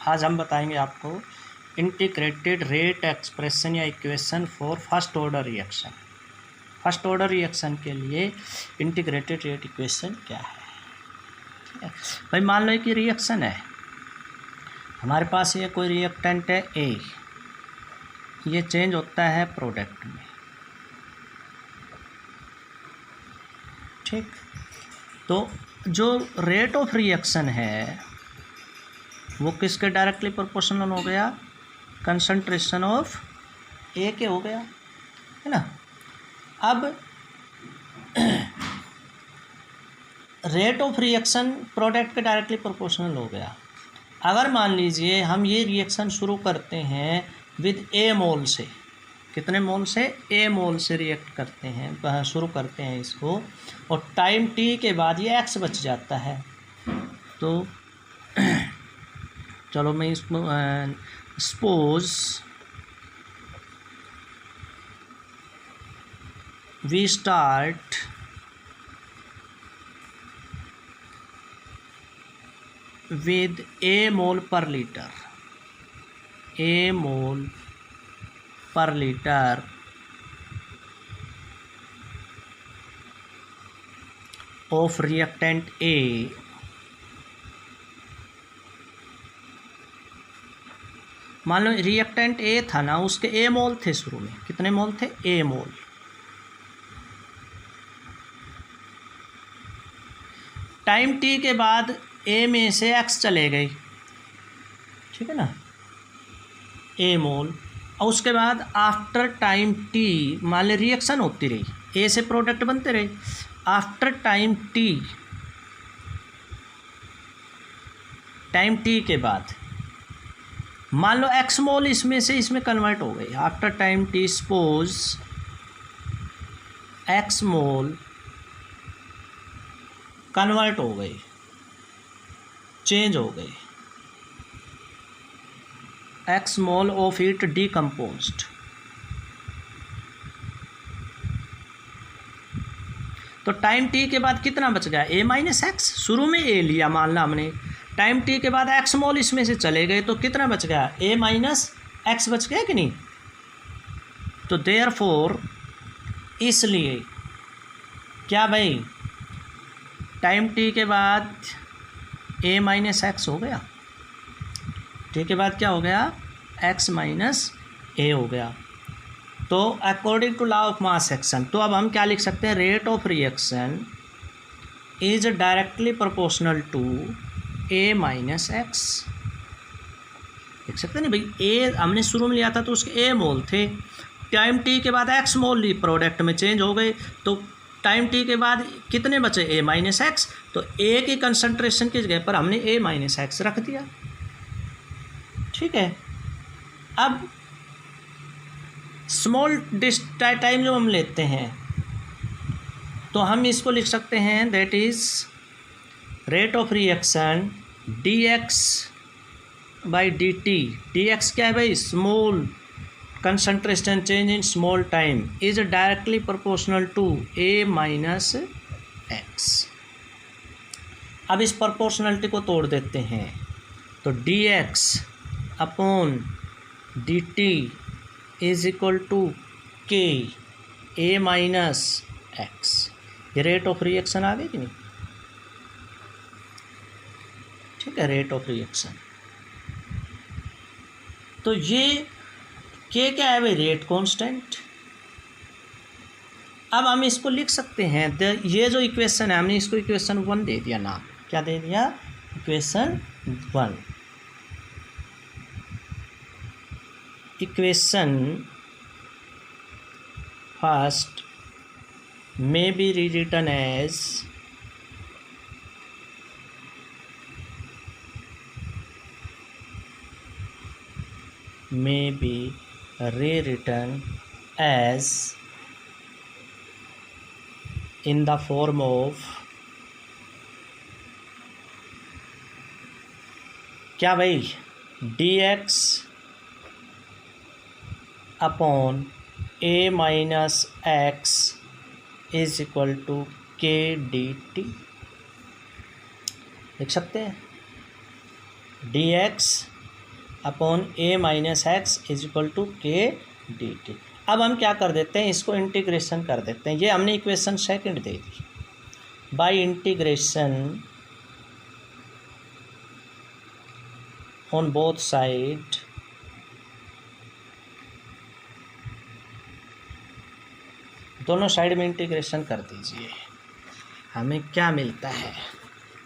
आज हम बताएंगे आपको इंटीग्रेटेड रेट एक्सप्रेशन या equation for first order reaction. First order reaction के लिए इंटीग्रेटेड रेट इक्वेशन क्या है। ठीक है भाई, मान लो कि रिएक्शन है, हमारे पास ये कोई रिएक्टेंट है ए, ये चेंज होता है प्रोडक्ट में। ठीक, तो जो रेट ऑफ रिएक्शन है वो किसके डायरेक्टली प्रोपोर्शनल हो गया, कंसंट्रेशन ऑफ ए के हो गया, है ना। अब रेट ऑफ रिएक्शन प्रोडक्ट के डायरेक्टली प्रोपोर्शनल हो गया। अगर मान लीजिए हम ये रिएक्शन शुरू करते हैं विद ए मोल से, कितने मोल से, ए मोल से रिएक्ट करते हैं, शुरू करते हैं इसको, और टाइम टी के बाद ये एक्स बच जाता है। तो चलो मैं इसको सपोज वी स्टार्ट विद ए मोल पर लीटर, ए मोल पर लीटर ऑफ रिएक्टेंट ए मान लो रिएक्टेंट ए था ना, उसके ए मोल थे शुरू में, कितने मोल थे, ए मोल। टाइम टी के बाद ए में से एक्स चले गए, ठीक है ना, ए मोल। और उसके बाद आफ्टर टाइम टी मान लो रिएक्शन होती रही, ए से प्रोडक्ट बनते रहे। आफ्टर टाइम टी के बाद मान लो एक्स मोल इसमें से इसमें कन्वर्ट हो गई। After time T suppose X mole convert हो गई, चेंज हो गई, X mole of it decomposed. तो टाइम टी के बाद कितना बच गया, ए माइनस एक्स। शुरू में ए लिया मान ला हमने, टाइम टी के बाद एक्स मोल इसमें से चले गए, तो कितना बच गया, ए माइनस एक्स बच गया कि नहीं। तो देयरफॉर इसलिए क्या भाई, टाइम टी के बाद ए माइनस एक्स हो गया, टी के बाद क्या हो गया, एक्स माइनस ए हो गया। तो according to law of mass action, तो अब हम क्या लिख सकते हैं, rate of reaction is directly proportional to a minus x. देख सकते हैं ना भाई, ए हमने शुरू में लिया था तो उसके ए मोल थे, टाइम टी के बाद एक्स मोल ली, प्रोडक्ट में चेंज हो गए, तो टाइम टी के बाद कितने बचे, ए माइनस एक्स। तो ए की कंसंट्रेशन की जगह पर हमने ए माइनस एक्स रख दिया। ठीक है, अब स्मॉल टाइम जो हम लेते हैं तो हम इसको लिख सकते हैं, that is rate of reaction d x by d t. D x क्या है भाई, small concentration change in small time is directly proportional to a minus x. अब इस प्रोपोर्शनलिटी को तोड़ देते हैं, तो d x upon d t is equal to k a minus x. ये रेट ऑफ रिएक्शन आ गई कि नहीं। ठीक है, रेट ऑफ रिएक्शन। तो ये के क्या है भाई, रेट कांस्टेंट। अब हम इसको लिख सकते हैं, ये जो इक्वेशन है हमने इसको इक्वेशन 1 दे दिया नाम, क्या दे दिया, equation 1। Equation first may be rewritten as in the form of क्या भाई, dx upon a minus x is equal to k d t. लिख सकते हैं, d x upon a minus x is equal to k d t. अब हम क्या कर देते हैं, इसको इंटीग्रेशन कर देते हैं। ये हमने equation second they the. Bye integration on both side दोनों साइड में इंटीग्रेशन कर दीजिए। हमें क्या मिलता है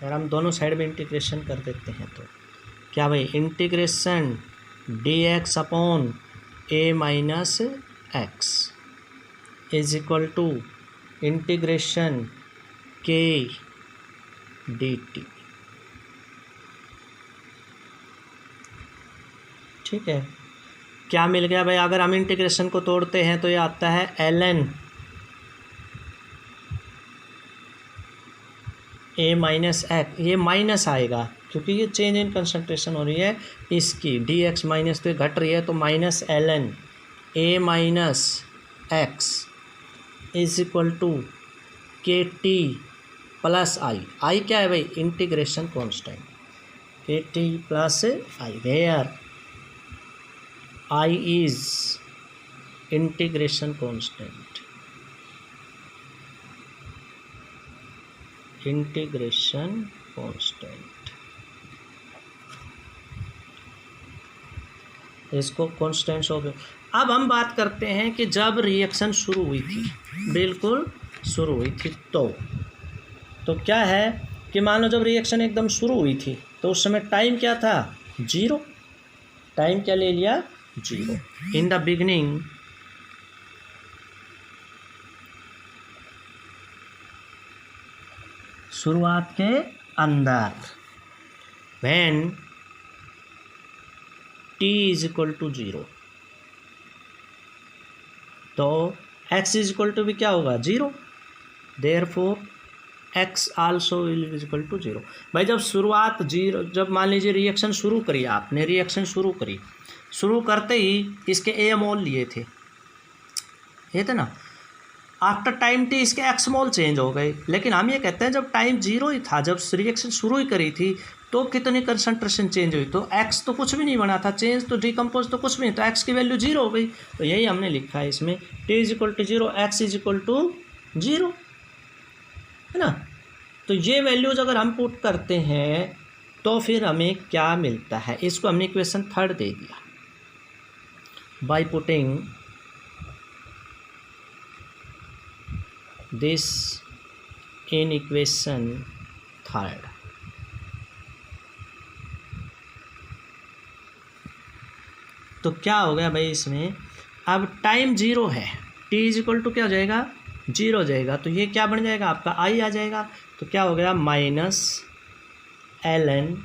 अगर हम दोनों साइड में इंटीग्रेशन कर देते हैं तो क्या भाई, integration d x upon a minus x is equal to integration k d t. ठीक है, क्या मिल गया भाई, अगर हम इंटीग्रेशन को तोड़ते हैं तो ये आता है ln ए माइनस एक्स, ये माइनस आएगा क्योंकि ये चेंज इन कंसंट्रेशन हो रही है इसकी, डी एक्स माइनस तो घट रही है, तो minus ln a minus x is equal to के टी प्लस आई क्या है भाई, integration constant, k t plus I, where I is integration constant, integration constant. इसको कॉन्स्टेंट्स हो गए। अब हम बात करते हैं कि जब रिएक्शन शुरू हुई थी, बिल्कुल शुरू हुई थी, तो क्या है कि मान लो जब रिएक्शन एकदम शुरू हुई थी तो उस समय टाइम क्या था, जीरो। टाइम क्या ले लिया, जीरो। इन द बिगनिंग शुरुआत के अंदर, when t is equal to zero, तो एक्स इज इक्वल टू भी क्या होगा, zero. Therefore x also is equal to zero. भाई जब शुरुआत जीरो, जब मान लीजिए रिएक्शन शुरू करी, आपने रिएक्शन शुरू करी, शुरू करते ही इसके ए मोल लिए थे, ये थे ना, आफ्टर टाइम टी इसके एक्स मोल चेंज हो गए। लेकिन हम ये कहते हैं जब टाइम जीरो ही था, जब रिएक्शन शुरू ही करी थी, तो कितनी कंसंट्रेशन चेंज हुई, तो एक्स तो कुछ भी नहीं बना था, चेंज तो डिकम्पोज तो कुछ भी नहीं, तो एक्स की वैल्यू जीरो हो गई। तो यही हमने लिखा है इसमें, t is equal to zero, x is equal to zero, है ना। तो ये वैल्यूज अगर हम पुट करते हैं तो फिर हमें क्या मिलता है, इसको हमने इक्वेशन थर्ड दे दिया। By putting this in equation third, तो क्या हो गया भाई इसमें, अब टाइम जीरो है, टी इज इक्वल टू क्या हो जाएगा, जीरो हो जाएगा, तो ये क्या बन जाएगा आपका, आई आ जाएगा। तो क्या हो गया, माइनस ln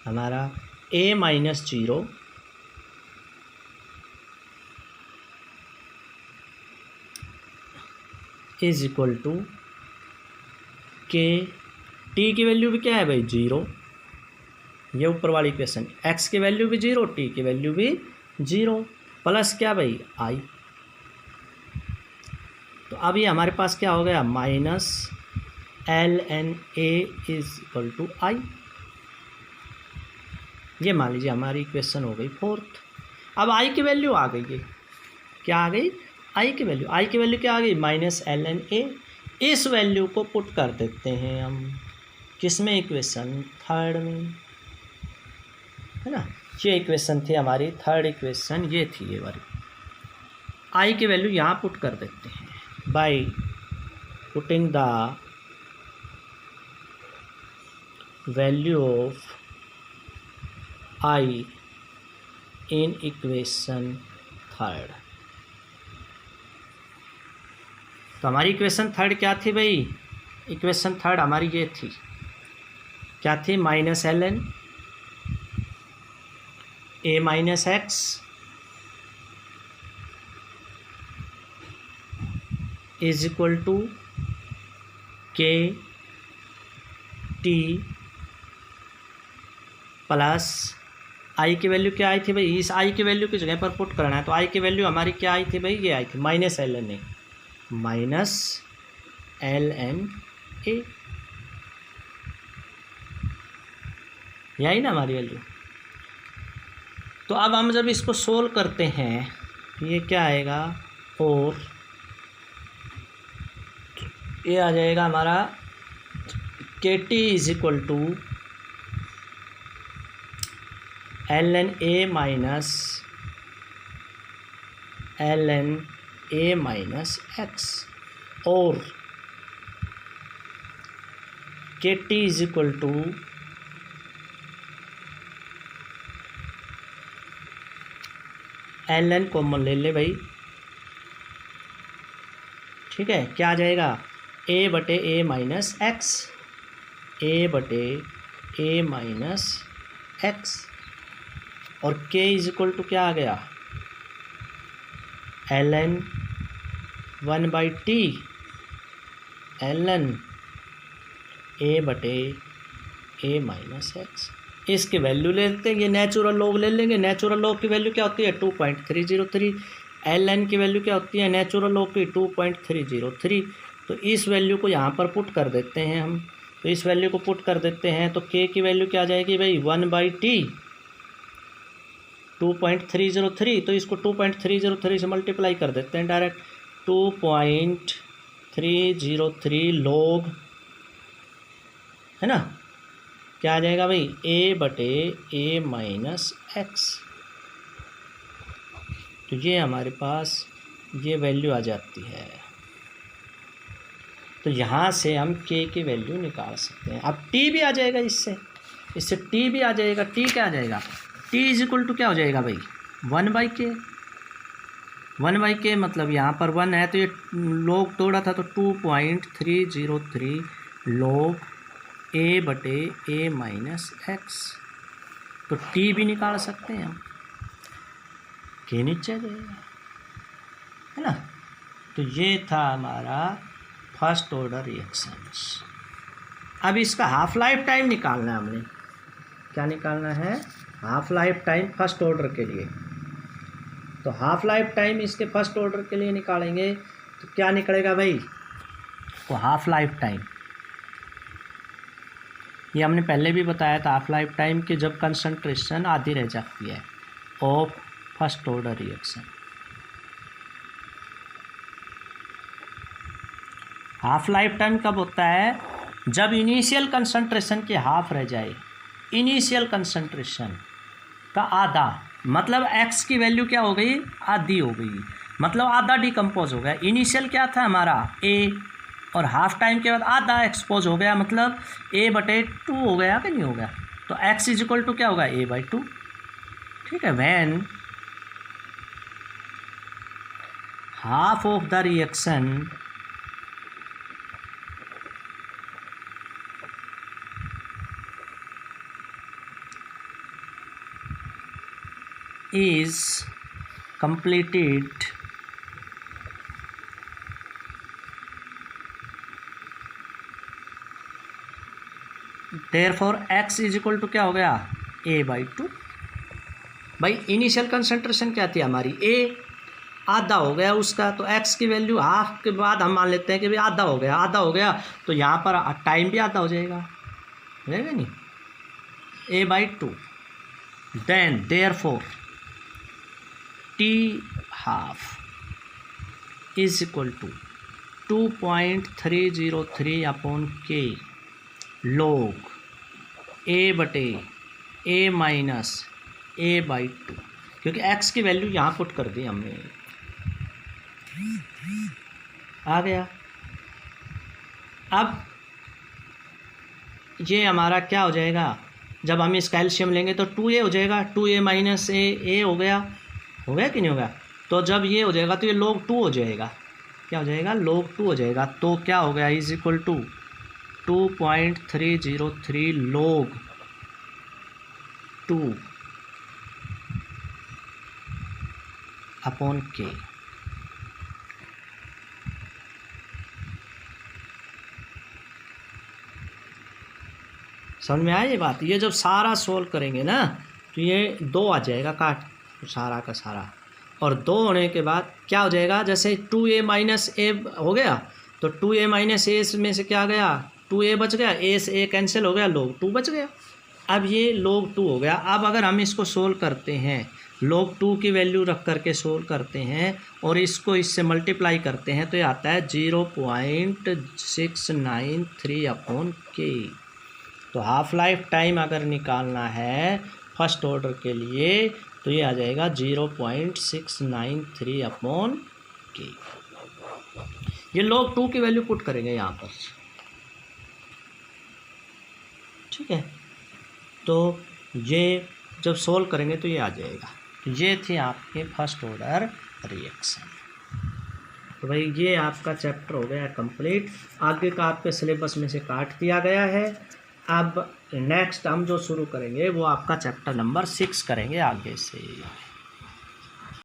हमारा A minus zero is equal to के, टी की वैल्यू भी क्या है भाई, जीरो, ये ऊपर वाली इक्वेशन, एक्स की वैल्यू भी जीरो, टी की वैल्यू भी जीरो, प्लस क्या भाई, आई। तो अब ये हमारे पास क्या हो गया, minus ln A is equal to I. ये मान लीजिए हमारी इक्वेशन हो गई फोर्थ। अब आई की वैल्यू आ गई है, क्या आ गई, आई की वैल्यू, आई की वैल्यू क्या आ गई, माइनस ln ए। इस वैल्यू को पुट कर देते हैं हम किस में, इक्वेशन थर्ड में, है ना। ये इक्वेशन थी हमारी थर्ड इक्वेशन, ये थी ये वाली। आई की वैल्यू यहाँ पुट कर देते हैं by putting the value of I in equation third. तो हमारी इक्वेशन थर्ड क्या थी भाई, इक्वेशन थर्ड हमारी ये थी, क्या थी, minus ln a minus x is equal to के टी प्लस आई की वैल्यू क्या आई थी भाई, इस आई की वैल्यू की जगह पर पुट करना है, तो आई की वैल्यू हमारी क्या आई थी भाई, ये आई थी minus ln a, minus ln ए, यही ना हमारी वैल्यू। तो अब हम जब इसको सोल्व करते हैं तो ये क्या आएगा, और ये आ जाएगा हमारा k t is equal to l n a minus x, और k t is equal to l n common ले ले भाई, ठीक है। क्या आ जाएगा, ए बटे ए माइनस एक्स, ए बटे ए माइनस एक्स, और के इज इक्वल टू क्या आ गया, l n 1/t l n a बटे ए माइनस एक्स। इसकी वैल्यू ले लेते हैं, ये नेचुरल लॉग ले लेंगे। नेचुरल लॉग की वैल्यू क्या होती है 2.303, एल एन की वैल्यू क्या होती है नेचुरल लॉग की 2.303। तो इस वैल्यू को यहाँ पर पुट कर देते हैं हम, तो इस वैल्यू को पुट कर देते हैं तो के की वैल्यू क्या आ जाएगी भाई 1/t 2.303, तो इसको 2.303 से मल्टीप्लाई कर देते हैं डायरेक्ट, 2.303 लॉग, है ना, क्या आ जाएगा भाई ए बटे ए माइनस एक्स। तो ये हमारे पास ये वैल्यू आ जाती है। तो यहाँ से हम के की वैल्यू निकाल सकते हैं। अब टी भी आ जाएगा, इससे टी भी आ जाएगा। टी क्या आ जाएगा, टी इज इक्वल टू क्या हो जाएगा भाई 1/k, 1/k मतलब यहाँ पर 1 है तो ये लॉग तोड़ा था तो 2.303 लॉग ए बटे ए माइनस एक्स। तो टी भी निकाल सकते हैं हम, के नीचे आ जाएगा, है ना। तो ये था हमारा फर्स्ट ऑर्डर रिएक्शंस। अब इसका हाफ लाइफ टाइम निकालना है हमने। क्या निकालना है, half life time first order के लिए। तो हाफ लाइफ टाइम इसके फर्स्ट ऑर्डर के लिए निकालेंगे तो क्या निकलेगा भाई, तो हाफ लाइफ टाइम ये हमने पहले भी बताया था, हाफ लाइफ टाइम की जब कंसंट्रेशन आधी रह जाती है of first order reaction. Half life time कब होता है, जब इनिशियल कंसंट्रेशन की हाफ रह जाए, इनिशियल कंसंट्रेशन का आधा, मतलब एक्स की वैल्यू क्या हो गई, आधी हो गई, मतलब आधा डिकम्पोज हो गया। इनिशियल क्या था हमारा ए, और हाफ टाइम के बाद आधा एक्सपोज हो गया, मतलब ए बटे 2 हो गया कि नहीं हो गया। तो एक्स इज इक्वल टू क्या होगा a/2, ठीक है। When half of the reaction is completed, therefore x is equal to क्या हो गया a/2। भाई इनिशियल कंसंट्रेशन क्या थी हमारी a, आधा हो गया उसका, तो x की वैल्यू हाफ के बाद हम मान लेते हैं कि भाई आधा हो गया, तो यहाँ पर टाइम भी आधा हो जाएगा नहीं, a/2। Then therefore t half is equal to 2.303 upon k log a बटे a माइनस a/2, क्योंकि x की वैल्यू यहाँ पुट कर दी हमने, आ गया। अब ये हमारा क्या हो जाएगा, जब हम इस कैल्शियम लेंगे तो 2a हो जाएगा, 2a माइनस a हो गया कि नहीं होगा। तो जब ये हो जाएगा तो ये log 2 हो जाएगा, क्या हो जाएगा log 2 हो जाएगा। तो क्या हो गया is equal to 2.303 log 2 upon k। समझ में आया ये बात। ये जब सारा सोल्व करेंगे ना तो ये 2 आ जाएगा काट सारा का सारा, और 2 होने के बाद क्या हो जाएगा, जैसे 2a माइनस a हो गया तो 2a माइनस a में से क्या आ गया 2a बच गया, a से a कैंसिल हो गया, log 2 बच गया। अब ये log 2 हो गया। अब अगर हम इसको सोल्व करते हैं, log 2 की वैल्यू रख करके सोल्व करते हैं और इसको इससे मल्टीप्लाई करते हैं तो ये आता है 0.693/k। तो हाफ लाइफ टाइम अगर निकालना है फर्स्ट ऑर्डर के लिए तो ये आ जाएगा 0.693/k। ये log 2 की वैल्यू पुट करेंगे यहाँ पर, ठीक है। तो ये जब सोल्व करेंगे तो ये आ जाएगा। ये थे आपके फर्स्ट ऑर्डर रिएक्शन। तो भाई ये आपका चैप्टर हो गया कंप्लीट। आगे का आपके सिलेबस में से काट दिया गया है। अब नेक्स्ट हम जो शुरू करेंगे वो आपका चैप्टर नंबर 6 करेंगे आगे से।